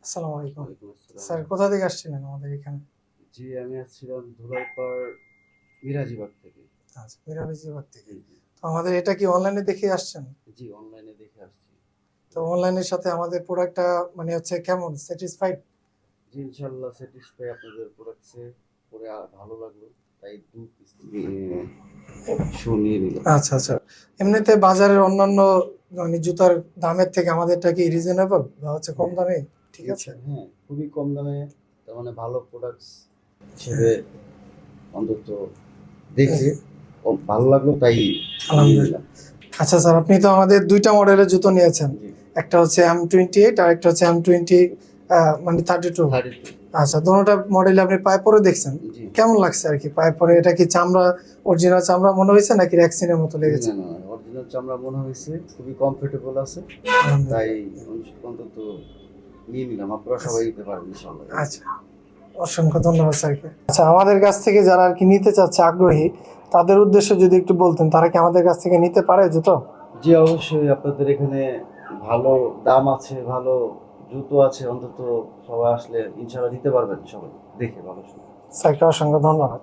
আসসালামু আলাইকুম। ওয়ালাইকুম আসসালাম। স্যার কোথা থেকে আসছিলেন আমাদের এখানে? জি, আমি আসছিলাম ধুলাইপাড় মিরাজিবাগ থেকে। আচ্ছা, মিরামিজিবাগ থেকে। জি, জি। তো আমাদের এটা কি অনলাইনে দেখে আসছেন? জি, অনলাইনে দেখে আসছি। তো অনলাইনের সাথে আমাদের প্রোডাক্টটা মানে হচ্ছে কেমন স্যাটিসফাইড? জি, ইনশাআল্লাহ স্যাটিসফাই আপনাদের প্রোডাক্টসে পরে ভালো লাগলো। তাই ২ পিস শু নিয়ে নিলাম। আচ্ছা, আচ্ছা। এমনিতে বাজারের অন্যান্য মানে জুতার দামের থেকে আমাদেরটা কি রিজনেবল বা হচ্ছে কম হ্যাঁ, দামে? ঠিক আছে? হ্যাঁ, খুবই কম দামে তার মানে ভালো প্রোডাক্টস হ্যাঁ, হিসেবে অন্তত দেখে জি, ভালো লাগলো তাই নিয়ে আলহামদুলিল্লাহ। নিলাম। আচ্ছা স্যার, আপনি তো আমাদের ২ টা মডেলের জুতো নিয়েছেন। জি, একটা হচ্ছে M28 আর একটা হচ্ছে M20 মানে 32। 32 আচ্ছা, দোনোটা মডেলে আপনি পায়ে পরে দেখছেন। জি। কেমন লাগছে আরকি পায়ে পরে? এটা কি চামড়া অরিজিনাল চামড়া মনে হইছে নাকি রেক্সিনের মতো লেগেছে? না, না, অরিজিনাল চামড়া মনে হয়েছে। খুবই কমফোর্টেবল আছে। তাই আলহামদুলিল্লাহ। অন্তত নিয়ে নিলাম। আপনারা আচ্ছা, সবাই নিতে পারবেন ইনশাআল্লাহ। আচ্ছা। অসংখ্য ধন্যবাদ স্যারকে। আচ্ছা, আমাদের কাছ থেকে যারা আরকি নিতে চাচ্ছে আগ্রহী, তাদের উদ্দেশ্যে যদি একটু বলতেন, তারা কি আমাদের কাছ থেকে নিতে পারে জুতো? জি, অবশ্যই আপনাদের এখানে ভালো দাম আছে, ভালো জুতো আছে। অন্তত সবাই আসলে ইনশাআল্লাহ নিতে পারবেন সবাই। দেখে ভালো স্যারকে অসংখ্য ধন্যবাদ।